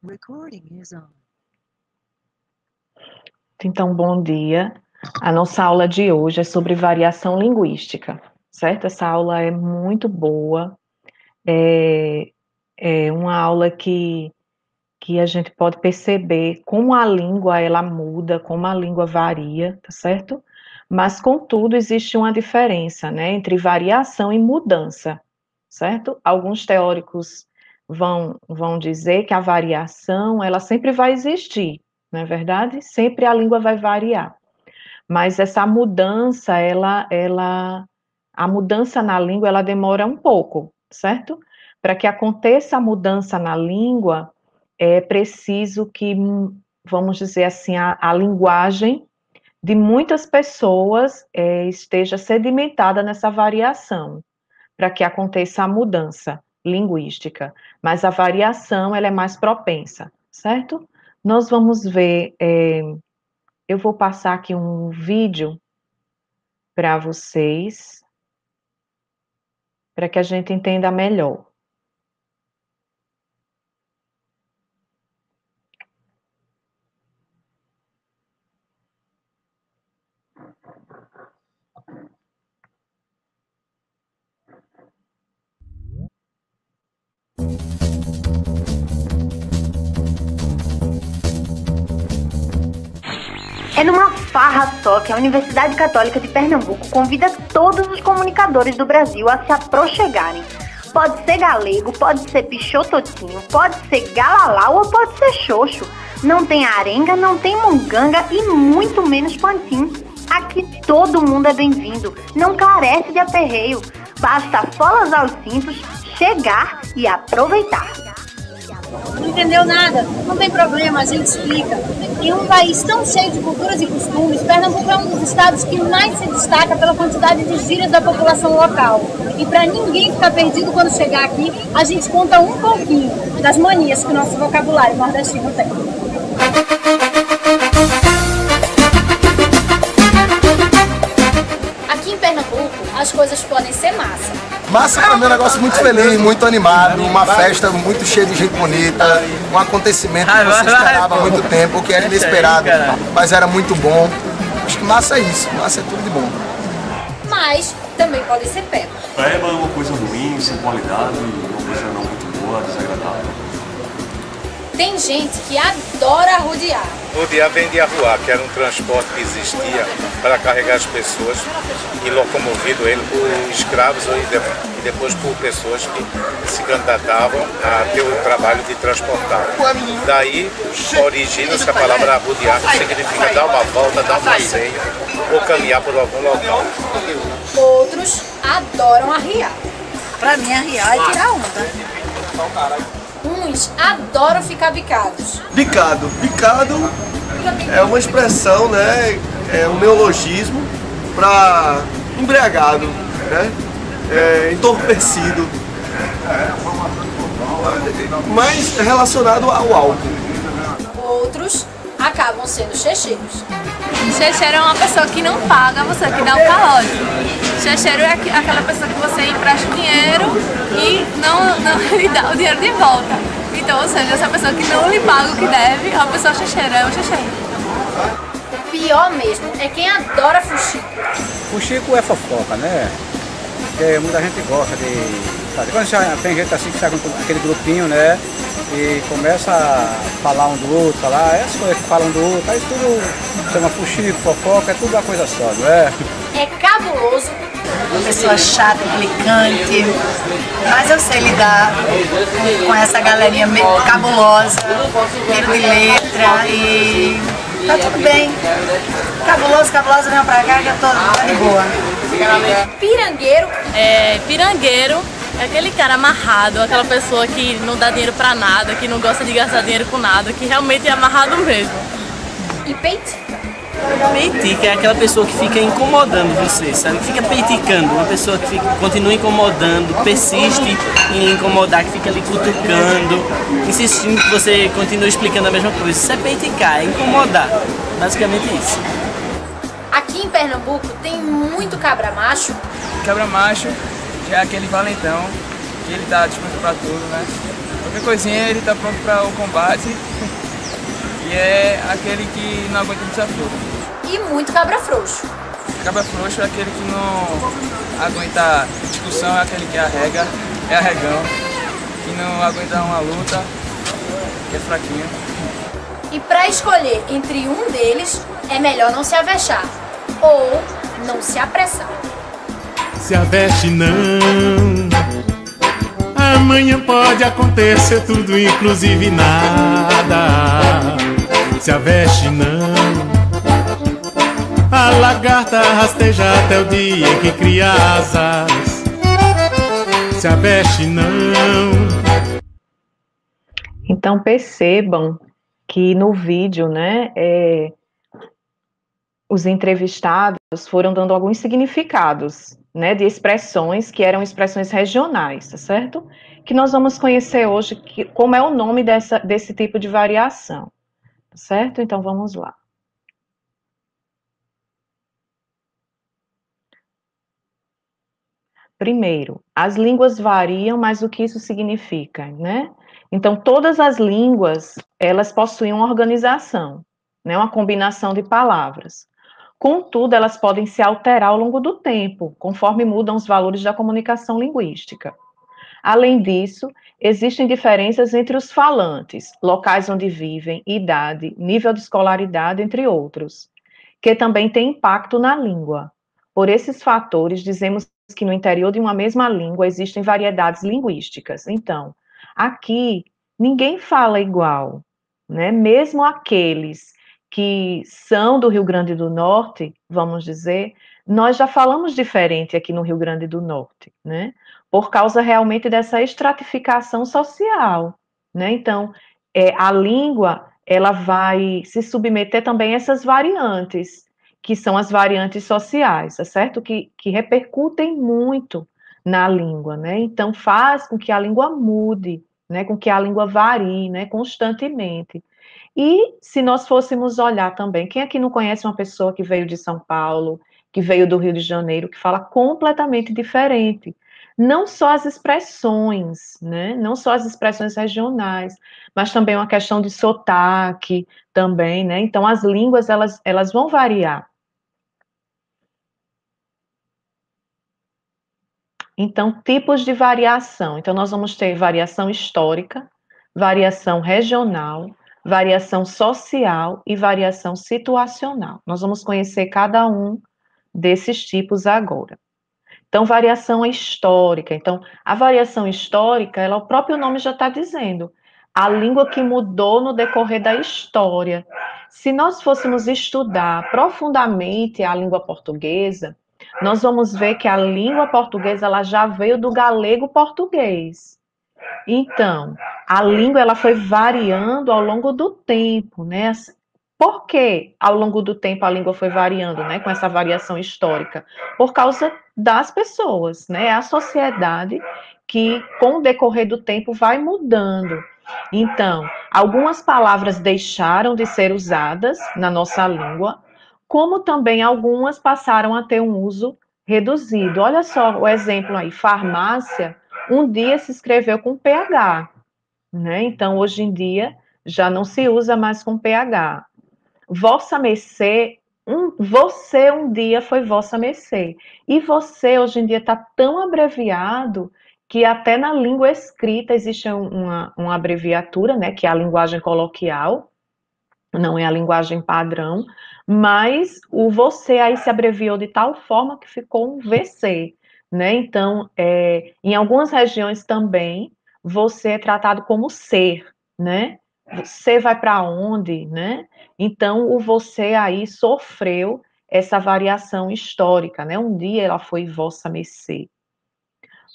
Recording is on. Então, bom dia. A nossa aula de hoje é sobre variação linguística, certo? Essa aula é muito boa, é uma aula que a gente pode perceber como a língua ela muda, como a língua varia, tá certo? Mas, contudo, existe uma diferença, né, entre variação e mudança, certo? Alguns teóricos vão dizer que a variação, ela sempre vai existir, não é verdade? Sempre a língua vai variar. Mas essa mudança, a mudança na língua, ela demora um pouco, certo? Para que aconteça a mudança na língua, é preciso que, vamos dizer assim, a linguagem de muitas pessoas esteja sedimentada nessa variação, para que aconteça a mudança linguística. Mas a variação, ela é mais propensa, certo? Nós vamos ver, eu vou passar aqui um vídeo para vocês, para que a gente entenda melhor. É numa farra só que a Universidade Católica de Pernambuco convida todos os comunicadores do Brasil a se aproxegarem. Pode ser galego, pode ser pichototinho, pode ser galalau ou pode ser xoxo. Não tem arenga, não tem munganga e muito menos pantim. Aqui todo mundo é bem-vindo, não carece de aperreio. Basta folgas aos cintos, chegar e aproveitar. Não entendeu nada? Não tem problema, a gente explica. Em um país tão cheio de culturas e costumes, Pernambuco é um dos estados que mais se destaca pela quantidade de gírias da população local. E para ninguém ficar perdido quando chegar aqui, a gente conta um pouquinho das manias que o nosso vocabulário nordestino tem. Aqui em Pernambuco, as coisas podem ser massa. Massa para mim é um negócio muito feliz, muito animado, uma festa muito cheia de gente bonita, um acontecimento que você esperava há muito tempo, que era inesperado, mas era muito bom. Acho que massa é isso, massa é tudo de bom. Mas também podem ser peba. Peba é uma coisa ruim, sem qualidade, uma coisa não muito boa, desagradável. Tem gente que adora rodear. Rodear vem de arruar, que era um transporte que existia para carregar as pessoas e locomovido ele por escravos e depois por pessoas que se candidatavam a ter o trabalho de transportar. Daí origina-se a palavra rodear, que significa dar uma volta, dar um passeio ou caminhar por algum local. Outros adoram arriar. Pra mim, arriar é tirar onda. Uns adoram ficar bicados. Bicado. Bicado é uma expressão, né? É um neologismo para embriagado, né? Entorpecido. Mas relacionado ao álcool. Outros acabam sendo checheiros. Checheiro é uma pessoa que não paga você, que dá o calote. Checheiro é aquela pessoa que você empresta o dinheiro e não lhe dá o dinheiro de volta. Então, ou seja, essa pessoa que não lhe paga o que deve é uma pessoa checheira, é um checheiro. O pior mesmo é quem adora fuxico. Fuxico é fofoca, né? Porque muita gente gosta de fazer. Quando já tem gente assim que sai com aquele grupinho, né? E começa a falar um do outro, falar essas coisas que falam do outro, aí tudo chama fuxico, fofoca, é tudo uma coisa só, não é? É cabuloso. Uma pessoa chata, implicante, mas eu sei lidar com essa galerinha meio cabulosa, tiro de letra e tá tudo bem. Cabulosa, vem pra cá que eu tô de boa. Pirangueiro. Pirangueiro é aquele cara amarrado, aquela pessoa que não dá dinheiro pra nada, que não gosta de gastar dinheiro com nada, que realmente é amarrado mesmo. E peitica. Peitica é aquela pessoa que fica incomodando você, sabe? Fica peiticando, uma pessoa que continua incomodando, persiste em lhe incomodar, que fica ali cutucando, insistindo que você continue explicando a mesma coisa. Isso é peiticar, é incomodar. Basicamente isso. Aqui em Pernambuco tem muito cabra macho. Cabra macho já é aquele valentão, que ele dá disposto pra tudo, né? Qualquer coisinha ele tá pronto para o combate e é aquele que não aguenta desafio. E muito cabra frouxo. Cabra frouxo é aquele que não aguenta discussão, é aquele que arrega, é arregão, que não aguenta uma luta, que é fraquinho. E para escolher entre um deles, é melhor não se avexar ou não se apressar. Se aveste não, amanhã pode acontecer tudo, inclusive nada. Se aveste não, a lagarta rasteja até o dia em que cria asas. Se aveste não. Então percebam que no vídeo, né, os entrevistados foram dando alguns significados, né, de expressões que eram expressões regionais, tá certo? Que nós vamos conhecer hoje como é o nome desse tipo de variação, tá certo? Então vamos lá. Primeiro, as línguas variam, mas o que isso significa, né? Então, todas as línguas, elas possuem uma organização, né, uma combinação de palavras. Contudo, elas podem se alterar ao longo do tempo, conforme mudam os valores da comunicação linguística. Além disso, existem diferenças entre os falantes, locais onde vivem, idade, nível de escolaridade, entre outros, que também têm impacto na língua. Por esses fatores, dizemos que no interior de uma mesma língua existem variedades linguísticas. Então, aqui, ninguém fala igual, né? Mesmo aqueles que são do Rio Grande do Norte, vamos dizer, nós já falamos diferente aqui no Rio Grande do Norte, né? Por causa realmente dessa estratificação social, né? Então, a língua, ela vai se submeter também a essas variantes, que são as variantes sociais, tá certo? Que repercutem muito na língua, né? Então, faz com que a língua mude, né? Com que a língua varie, né? Constantemente. E se nós fôssemos olhar também, quem aqui não conhece uma pessoa que veio de São Paulo, que veio do Rio de Janeiro, que fala completamente diferente? Não só as expressões, né? Não só as expressões regionais, mas também uma questão de sotaque também, né? Então, as línguas, elas vão variar. Então, tipos de variação. Então, nós vamos ter variação histórica, variação regional, variação social e variação situacional. Nós vamos conhecer cada um desses tipos agora. Então, variação histórica. Então, a variação histórica, o próprio nome já está dizendo, a língua que mudou no decorrer da história. Se nós fôssemos estudar profundamente a língua portuguesa, nós vamos ver que a língua portuguesa ela já veio do galego português. Então, a língua ela foi variando ao longo do tempo, né? Por que ao longo do tempo a língua foi variando, né? Com essa variação histórica? Por causa das pessoas, né? É a sociedade que, com o decorrer do tempo, vai mudando. Então, algumas palavras deixaram de ser usadas na nossa língua, como também algumas passaram a ter um uso reduzido. Olha só o exemplo aí, farmácia, um dia se escreveu com PH, né? Então, hoje em dia, já não se usa mais com PH. Vossa mercê, você um dia foi vossa mercê. E você, hoje em dia, está tão abreviado que até na língua escrita existe uma abreviatura, né? Que é a linguagem coloquial, não é a linguagem padrão, mas o você aí se abreviou de tal forma que ficou um VC, né? Então, em algumas regiões também, você é tratado como ser, né? Você vai para onde, né? Então, o você aí sofreu essa variação histórica, né? Um dia ela foi vossa mercê.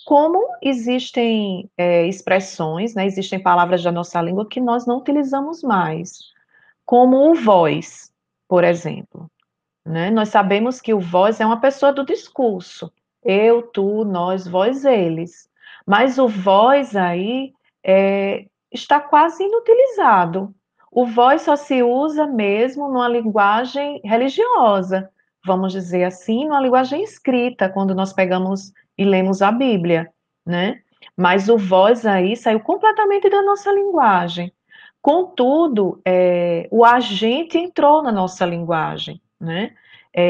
Como existem expressões, né? Existem palavras da nossa língua que nós não utilizamos mais, como o vós, por exemplo, né? Nós sabemos que o vós é uma pessoa do discurso, eu, tu, nós, vós, eles, mas o vós aí está quase inutilizado. O vós só se usa mesmo numa linguagem religiosa, vamos dizer assim, numa linguagem escrita, quando nós pegamos e lemos a Bíblia, né? Mas o vós aí saiu completamente da nossa linguagem. Contudo, o agente entrou na nossa linguagem, né?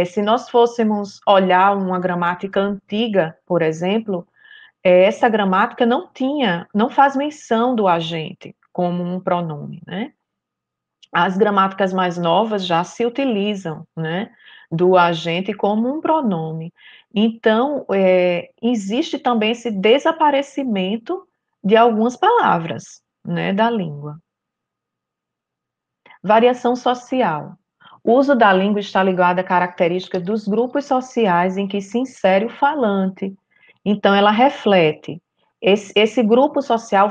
Se nós fôssemos olhar uma gramática antiga, por exemplo, essa gramática não faz menção do agente como um pronome, né? As gramáticas mais novas já se utilizam, né, do agente como um pronome. Então, existe também esse desaparecimento de algumas palavras, né, da língua. Variação social. O uso da língua está ligado à característica dos grupos sociais em que se insere o falante. Então, ela reflete. Esse grupo social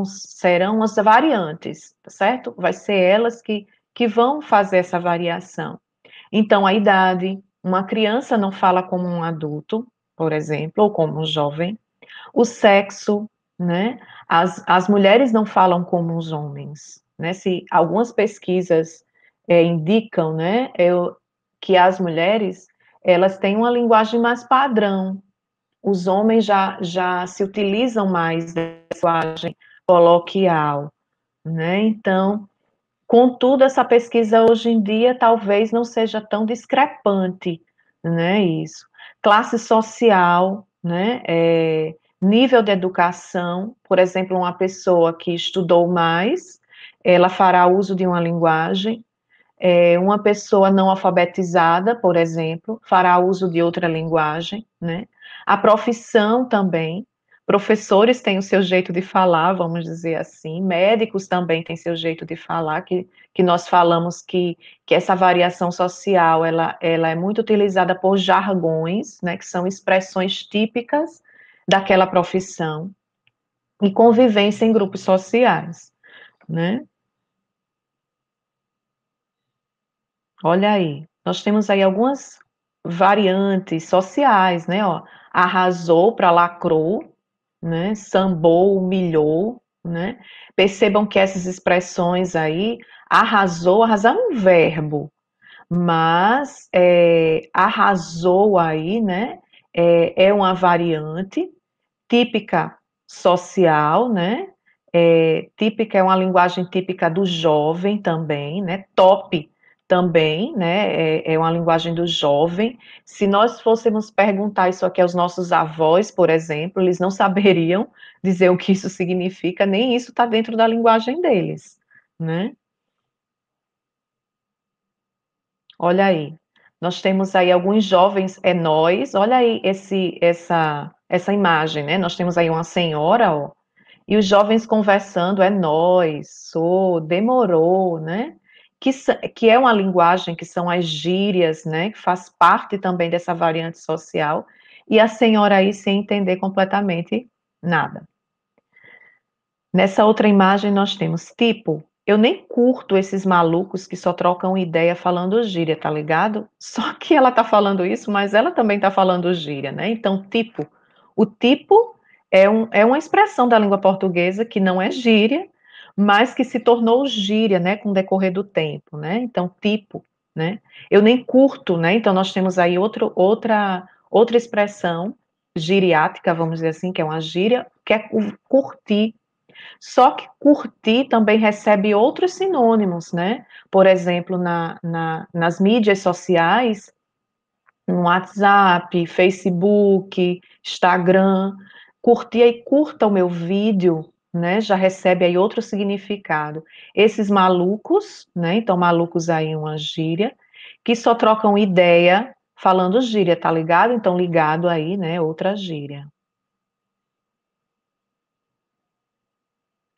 serão as variantes, tá certo? Vai ser elas que vão fazer essa variação. Então, a idade. Uma criança não fala como um adulto, por exemplo, ou como um jovem. O sexo, né? As mulheres não falam como os homens, né? Se algumas pesquisas indicam, né, que as mulheres elas têm uma linguagem mais padrão. Os homens já se utilizam mais da linguagem coloquial, né? Então, contudo, essa pesquisa hoje em dia talvez não seja tão discrepante, né? Isso. Classe social, né? Nível de educação, por exemplo, uma pessoa que estudou mais, ela fará uso de uma linguagem. Uma pessoa não alfabetizada, por exemplo, fará uso de outra linguagem, né? A profissão também. Professores têm o seu jeito de falar, vamos dizer assim, médicos também têm seu jeito de falar, que nós falamos que essa variação social, ela é muito utilizada por jargões, né, que são expressões típicas daquela profissão, e convivência em grupos sociais, né? Olha aí, nós temos aí algumas variantes sociais, né, ó, arrasou para lacrou, né, sambou, humilhou, né, percebam que essas expressões aí, arrasar é um verbo, mas arrasou aí, né, é uma variante típica social, né, típica é uma linguagem típica do jovem também, né, top também, né, é uma linguagem do jovem. Se nós fôssemos perguntar isso aqui aos nossos avós, por exemplo, eles não saberiam dizer o que isso significa, nem isso está dentro da linguagem deles, né. Olha aí, nós temos aí alguns jovens, nós, olha aí essa imagem, né, nós temos aí uma senhora, ó, e os jovens conversando, é nós, sou, demorou, né? Que é uma linguagem, que são as gírias, né? Que faz parte também dessa variante social, e a senhora aí sem entender completamente nada. Nessa outra imagem nós temos tipo, eu nem curto esses malucos que só trocam ideia falando gíria, tá ligado? Só que ela tá falando isso, mas ela também tá falando gíria, né? Então, tipo, o tipo é uma expressão da língua portuguesa que não é gíria, mas que se tornou gíria, né, com o decorrer do tempo, né? Então, tipo, né? Eu nem curto, né? Então, nós temos aí outra expressão giriática, vamos dizer assim, que é uma gíria, que é o curtir. Só que curtir também recebe outros sinônimos, né? Por exemplo, nas mídias sociais, no WhatsApp, Facebook, Instagram, curtir aí, curta o meu vídeo, né? Já recebe aí outro significado. Esses malucos, né? Então, malucos aí uma gíria, que só trocam ideia falando gíria, tá ligado? Então, ligado aí, né? Outra gíria.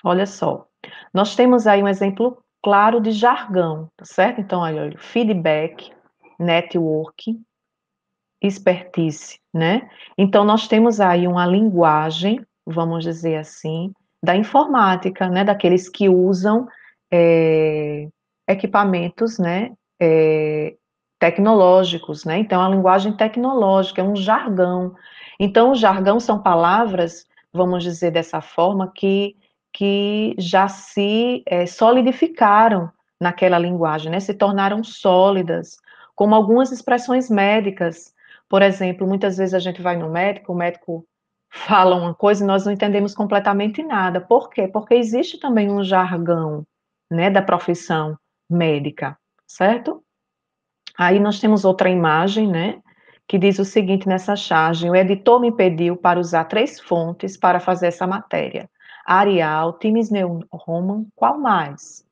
Olha só, nós temos aí um exemplo claro de jargão, tá certo? Então, olha, feedback, network, expertise, né? Então, nós temos aí uma linguagem, vamos dizer assim, da informática, né? Daqueles que usam equipamentos, né? Tecnológicos, né? Então, a linguagem tecnológica é um jargão. Então, o jargão são palavras, vamos dizer dessa forma, que já se solidificaram naquela linguagem, né? Se tornaram sólidas, como algumas expressões médicas. Por exemplo, muitas vezes a gente vai no médico, o médico falam uma coisa e nós não entendemos completamente nada. Por quê? Porque existe também um jargão, né, da profissão médica, certo? Aí nós temos outra imagem, né, que diz o seguinte nessa charge: o editor me pediu para usar 3 fontes para fazer essa matéria. Arial, Times New Roman, qual mais?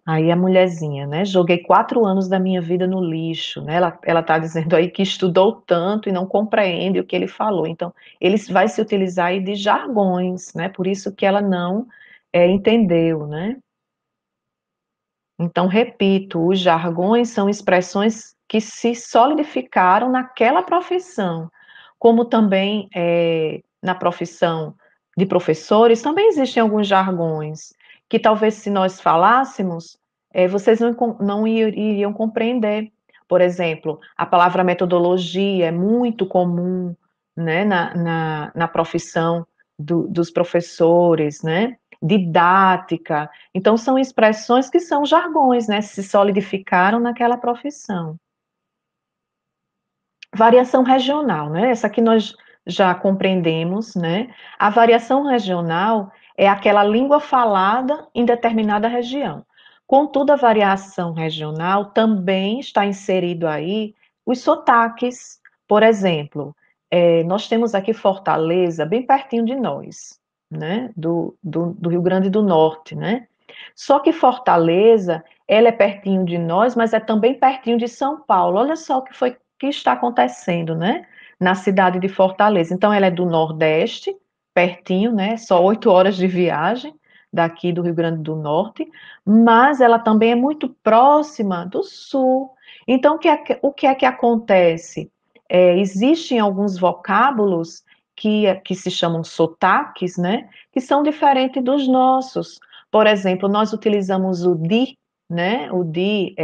Aí a mulherzinha, né, joguei 4 anos da minha vida no lixo, né, ela tá dizendo aí que estudou tanto e não compreende o que ele falou, então, ele vai se utilizar aí de jargões, né, por isso que ela não entendeu, né. Então, repito, os jargões são expressões que se solidificaram naquela profissão, como também na profissão de professores, também existem alguns jargões, que talvez se nós falássemos, vocês não iriam compreender. Por exemplo, a palavra metodologia é muito comum, né, na profissão dos professores, né, didática. Então, são expressões que são jargões, né, se solidificaram naquela profissão. Variação regional, né, essa aqui nós já compreendemos, né, a variação regional é aquela língua falada em determinada região. Contudo, a variação regional também está inserido aí os sotaques. Por exemplo, nós temos aqui Fortaleza, bem pertinho de nós, né, do Rio Grande do Norte, né, só que Fortaleza, ela é pertinho de nós, mas é também pertinho de São Paulo. Olha só o que está acontecendo, né, na cidade de Fortaleza. Então, ela é do Nordeste, pertinho, né, só 8 horas de viagem daqui do Rio Grande do Norte, mas ela também é muito próxima do Sul. Então, o que é que acontece? Existem alguns vocábulos que se chamam sotaques, né, que são diferentes dos nossos. Por exemplo, nós utilizamos o de, né, o de,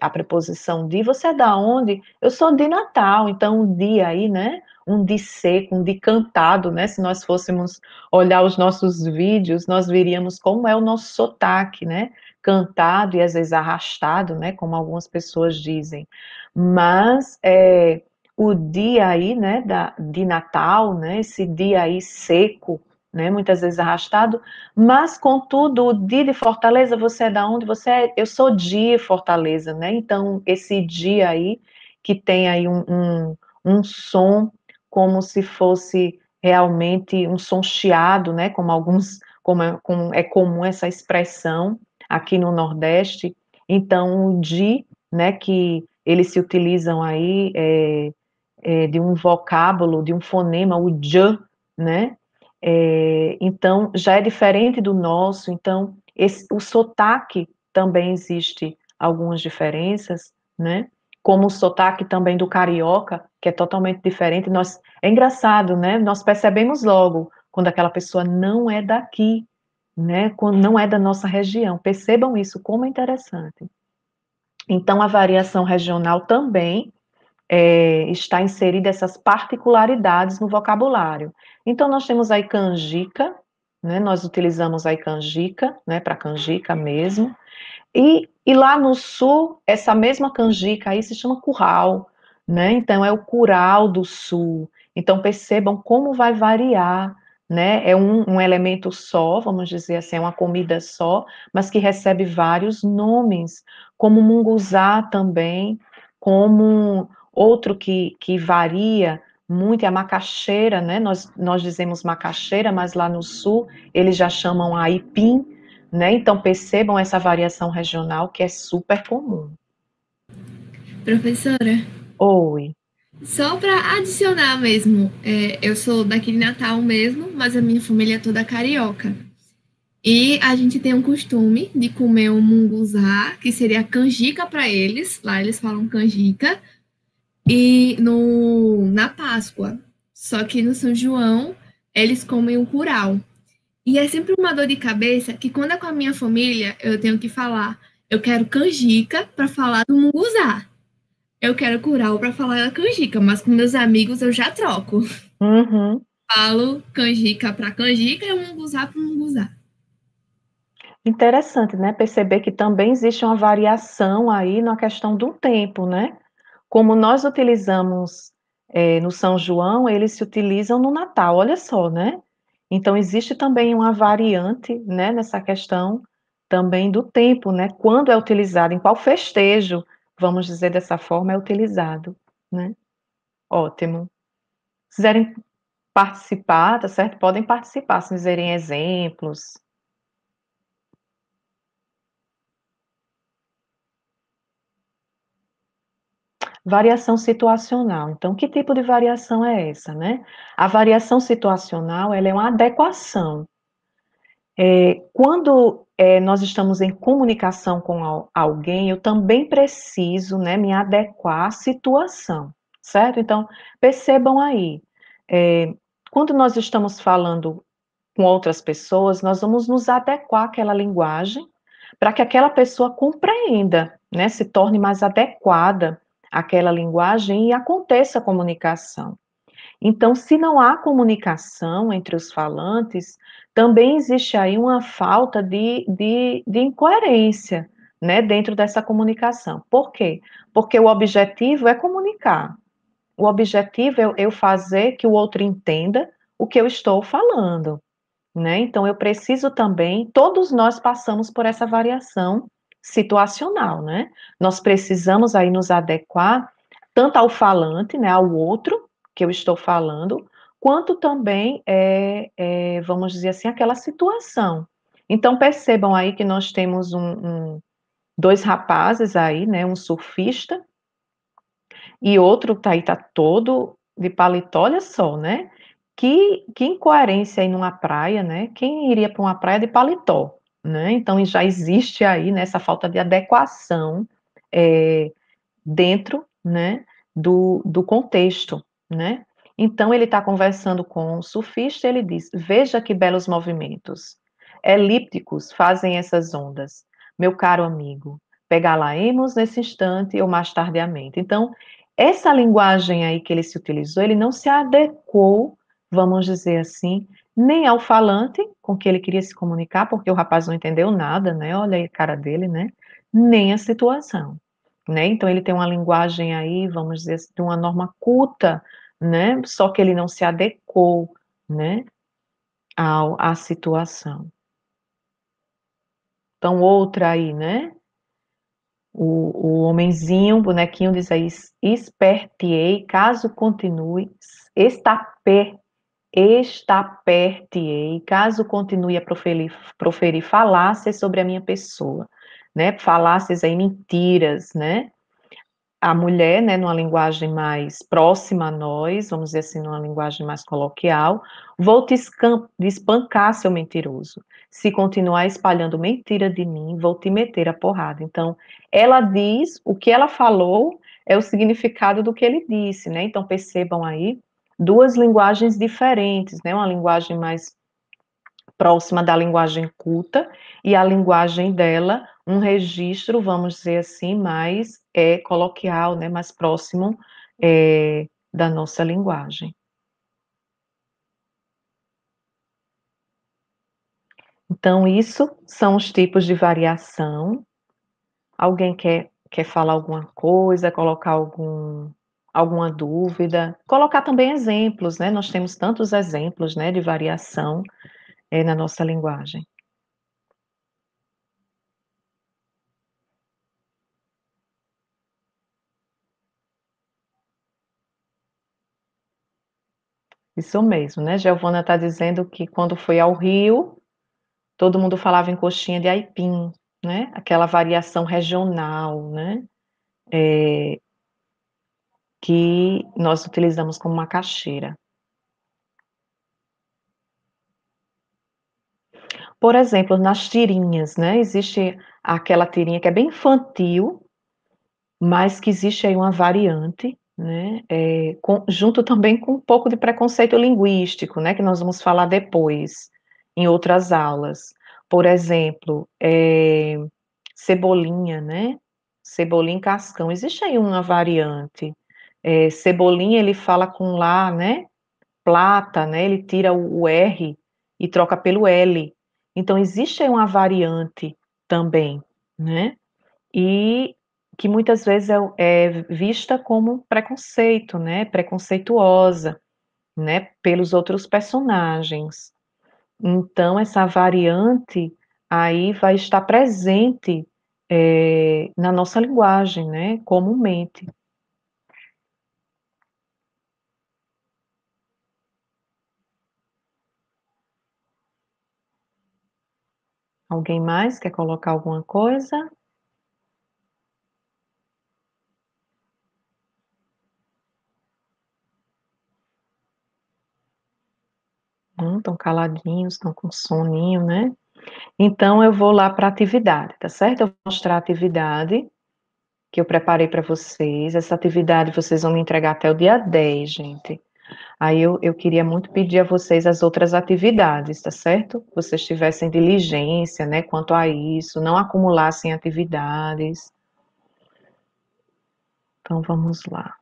a preposição de, você é da onde? Eu sou de Natal, então um de aí, né, um de seco, um de cantado, né, se nós fôssemos olhar os nossos vídeos, nós veríamos como é o nosso sotaque, né, cantado e às vezes arrastado, né, como algumas pessoas dizem. Mas, o dia aí, né, de Natal, né, esse dia aí seco, né, muitas vezes arrastado, mas, contudo, o de Fortaleza, você é da onde? Eu sou de Fortaleza, né, então, esse dia aí, que tem aí um som, como se fosse realmente um som chiado, né, como é comum essa expressão aqui no Nordeste, então, o de, né, que eles se utilizam aí, de um vocábulo, de um fonema, o j, né? Então, já é diferente do nosso, então, o sotaque também existe algumas diferenças, né? Como o sotaque também do carioca, que é totalmente diferente. É engraçado, né? Nós percebemos logo quando aquela pessoa não é daqui, né? Quando não é da nossa região. Percebam isso, como é interessante. Então, a variação regional também está inserida essas particularidades no vocabulário. Então, nós temos aí canjica, né, nós utilizamos aí canjica, né, para canjica mesmo, e lá no sul, essa mesma canjica aí se chama curral, né, então é o curau do sul. Então, percebam como vai variar, né, é um elemento só, vamos dizer assim, é uma comida só, mas que recebe vários nomes, como munguzá também, como outro que varia muito é a macaxeira, né? Nós dizemos macaxeira, mas lá no sul eles já chamam aipim, né? Então percebam essa variação regional que é super comum. Professora? Oi. Só para adicionar mesmo, eu sou daqui de Natal mesmo, mas a minha família é toda carioca. E a gente tem um costume de comer um munguzá, que seria canjica para eles, lá eles falam canjica, e na Páscoa. Só que no São João, eles comem o curau. E é sempre uma dor de cabeça que quando é com a minha família, eu tenho que falar, eu quero canjica para falar do munguzá. Eu quero curau para falar da canjica, mas com meus amigos eu já troco. Uhum. Falo canjica para canjica e munguzá para munguzá. Interessante, né? Perceber que também existe uma variação aí na questão do tempo, né? Como nós utilizamos no São João, eles se utilizam no Natal, olha só, né? Então, existe também uma variante, né, nessa questão também do tempo, né? Quando é utilizado, em qual festejo, vamos dizer dessa forma, é utilizado, né? Ótimo. Se quiserem participar, tá certo? Podem participar, se quiserem exemplos. Variação situacional. Então, que tipo de variação é essa, né? A variação situacional, ela é uma adequação. Quando nós estamos em comunicação com alguém, eu também preciso, né, me adequar à situação, certo? Então, percebam aí, quando nós estamos falando com outras pessoas, nós vamos nos adequar àquela linguagem para que aquela pessoa compreenda, né, se torne mais adequada àquela linguagem e aconteça a comunicação. Então, se não há comunicação entre os falantes, também existe aí uma falta de incoerência, né, dentro dessa comunicação. Por quê? Porque o objetivo é comunicar. O objetivo é eu fazer que o outro entenda o que eu estou falando, né? Então, eu preciso também, todos nós passamos por essa variação situacional, né? Nós precisamos aí nos adequar tanto ao falante, né, ao outro que eu estou falando, quanto também, vamos dizer assim, aquela situação. Então, percebam aí que nós temos dois rapazes aí, né, um surfista e outro tá aí, tá todo de paletó, olha só, né? Que incoerência aí numa praia, né? Quem iria para uma praia de paletó, né? Então já existe aí, né, essa falta de adequação dentro, né, do contexto, né? Então ele está conversando com o surfista, ele diz: veja que belos movimentos elípticos fazem essas ondas, meu caro amigo. Pegá-la-emos nesse instante ou mais tardiamente. Então, essa linguagem aí que ele se utilizou, ele não se adequou, vamos dizer assim, nem ao falante com que ele queria se comunicar, porque o rapaz não entendeu nada, né? Olha aí a cara dele, né? Nem a situação, né? Então ele tem uma linguagem aí, vamos dizer assim, de uma norma culta, né? Só que ele não se adequou, né? À situação. Então, outra aí, né? O homenzinho, o bonequinho diz aí, espertiei, caso continue, estapertiei, caso continue a proferir falácias sobre a minha pessoa, né? Falácias aí, mentiras, né? A mulher, né, numa linguagem mais próxima a nós, vamos dizer assim, numa linguagem mais coloquial, vou te espancar, seu mentiroso. Se continuar espalhando mentira de mim, vou te meter a porrada. Então, ela diz, o que ela falou é o significado do que ele disse, né? Então, percebam aí, duas linguagens diferentes, né? Uma linguagem mais próxima da linguagem culta e a linguagem dela, um registro, vamos dizer assim, mais coloquial, né, mais próximo da nossa linguagem. Então, isso são os tipos de variação. Alguém quer falar alguma coisa, colocar alguma dúvida? Colocar também exemplos, né? Nós temos tantos exemplos, né, de variação na nossa linguagem. Isso mesmo, né? Giovana está dizendo que quando foi ao Rio, todo mundo falava em coxinha de aipim, né? Aquela variação regional, né? Que nós utilizamos como macaxeira. Por exemplo, nas tirinhas, né? Existe aquela tirinha que é bem infantil, mas que existe aí uma variante, né? Junto também com um pouco de preconceito linguístico, né? Que nós vamos falar depois, em outras aulas. Por exemplo, cebolinha, né? Cebolinha e cascão. Existe aí uma variante. Cebolinha, ele fala com lá, né? Plata, né? Ele tira o R e troca pelo L. Então, existe aí uma variante também, né? E que muitas vezes é vista como preconceito, né, preconceituosa, né, pelos outros personagens. Então, essa variante aí vai estar presente na nossa linguagem, né, comumente. Alguém mais quer colocar alguma coisa? Estão caladinhos, estão com soninho, né? Então, eu vou lá para a atividade, tá certo? Eu vou mostrar a atividade que eu preparei para vocês. Essa atividade vocês vão me entregar até o dia 10, gente. Aí eu queria muito pedir a vocês as outras atividades, tá certo? Vocês tivessem diligência, né, quanto a isso, não acumulassem atividades. Então, vamos lá.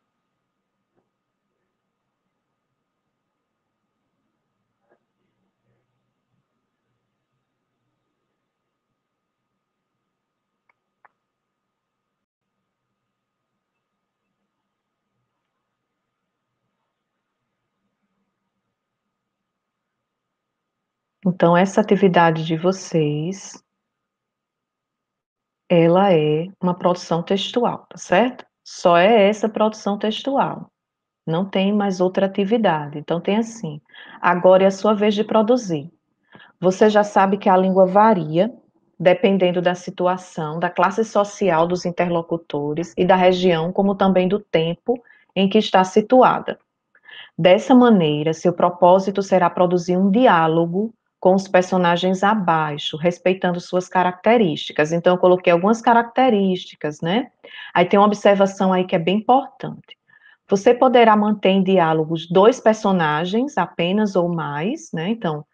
Então, essa atividade de vocês, ela é uma produção textual, tá certo? Só é essa produção textual. Não tem mais outra atividade. Então, tem assim: agora é a sua vez de produzir. Você já sabe que a língua varia, dependendo da situação, da classe social dos interlocutores e da região, como também do tempo em que está situada. Dessa maneira, seu propósito será produzir um diálogo com os personagens abaixo, respeitando suas características. Então, eu coloquei algumas características, né? Aí tem uma observação aí que é bem importante. Você poderá manter em diálogos 2 personagens, apenas ou mais, né? Então,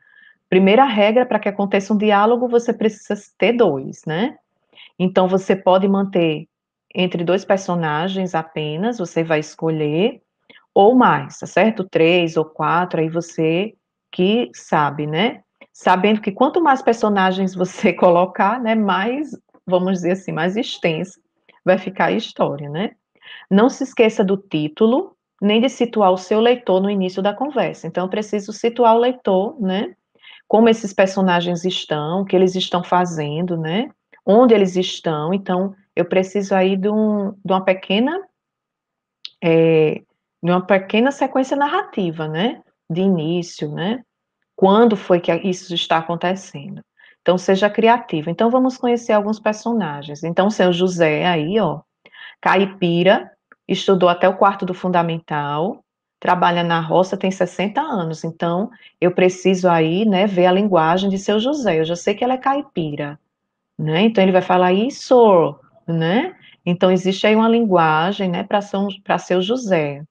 primeira regra para que aconteça um diálogo, você precisa ter 2, né? Então, você pode manter entre 2 personagens apenas, você vai escolher, ou mais, tá certo? 3 ou 4, aí você que sabe, né? Sabendo que quanto mais personagens você colocar, né, mais, vamos dizer assim, mais extensa vai ficar a história, né? Não se esqueça do título, nem de situar o seu leitor no início da conversa. Então, eu preciso situar o leitor, né? Como esses personagens estão, o que eles estão fazendo, né? Onde eles estão. Então, eu preciso aí de uma pequena sequência narrativa, né? De início, né? Quando foi que isso está acontecendo? Então, seja criativo. Então, vamos conhecer alguns personagens. Então, o seu José aí, ó, caipira, estudou até o quarto do fundamental, trabalha na roça, tem 60 anos. Então, eu preciso aí, né, ver a linguagem de seu José. Eu já sei que ela é caipira, né? Então, ele vai falar isso, né? Então, existe aí uma linguagem, né, para seu José,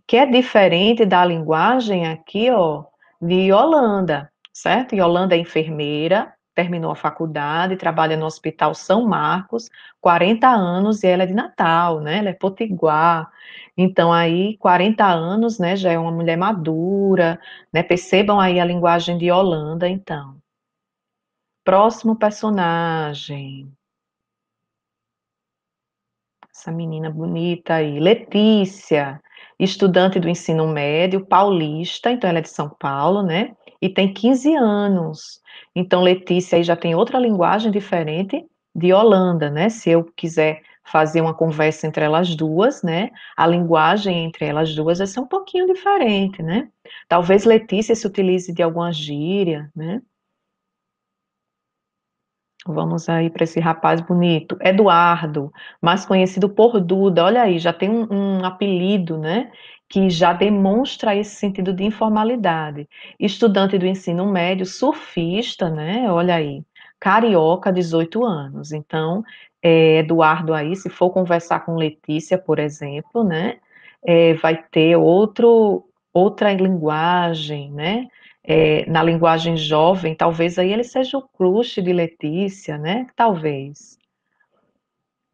que é diferente da linguagem aqui, ó, de Yolanda, certo? Yolanda é enfermeira, terminou a faculdade, trabalha no Hospital São Marcos, 40 anos, e ela é de Natal, né? Ela é potiguar. Então, aí, 40 anos, né, já é uma mulher madura, né? Percebam aí a linguagem de Yolanda, então. Próximo personagem. Essa menina bonita aí, Letícia, estudante do ensino médio, paulista, então ela é de São Paulo, né? E tem 15 anos. Então, Letícia aí já tem outra linguagem diferente de Holanda, né? Se eu quiser fazer uma conversa entre elas duas, né? A linguagem entre elas duas vai ser um pouquinho diferente, né? Talvez Letícia se utilize de alguma gíria, né? Vamos aí para esse rapaz bonito, Eduardo, mais conhecido por Duda. Olha aí, já tem um apelido, né? Que já demonstra esse sentido de informalidade. Estudante do ensino médio, surfista, né? Olha aí, carioca, 18 anos. Então, Eduardo aí, se for conversar com Letícia, por exemplo, né? Vai ter outra linguagem, né? Na linguagem jovem, talvez aí ele seja o crush de Letícia, né? Talvez.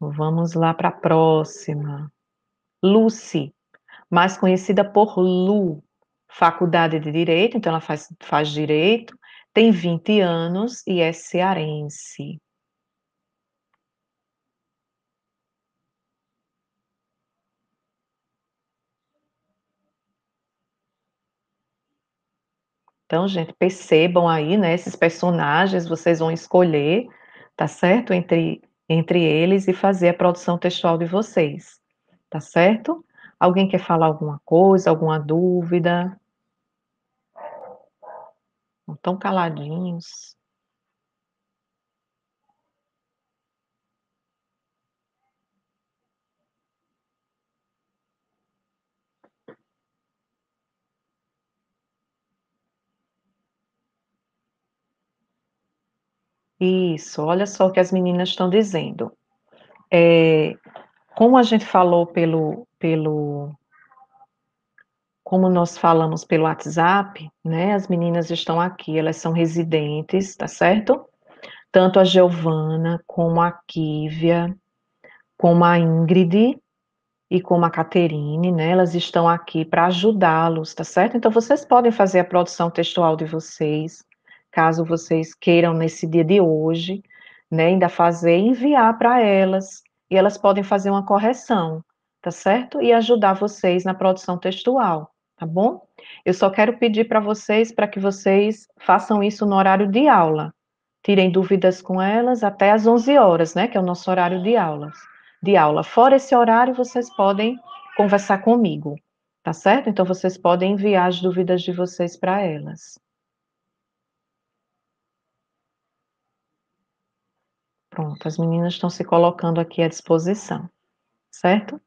Vamos lá para a próxima. Lucy, mais conhecida por Lu, faculdade de Direito, então ela faz Direito, tem 20 anos e é cearense. Então, gente, percebam aí, né, esses personagens, vocês vão escolher, tá certo? Entre eles e fazer a produção textual de vocês, tá certo? Alguém quer falar alguma coisa, alguma dúvida? Não tão caladinhos. Isso, olha só o que as meninas estão dizendo. Como a gente falou como nós falamos pelo WhatsApp, né? As meninas estão aqui, elas são residentes, tá certo? Tanto a Giovana, como a Kívia, como a Ingrid e como a Caterine, né? Elas estão aqui para ajudá-los, tá certo? Então vocês podem fazer a produção textual de vocês, caso vocês queiram nesse dia de hoje, né? Ainda fazer e enviar para elas, e elas podem fazer uma correção, tá certo? E ajudar vocês na produção textual, tá bom? Eu só quero pedir para que vocês façam isso no horário de aula. Tirem dúvidas com elas até às 11 horas, né? Que é o nosso horário de aulas. De aula. Fora esse horário, vocês podem conversar comigo, tá certo? Então, vocês podem enviar as dúvidas de vocês para elas. Pronto, as meninas estão se colocando aqui à disposição, certo?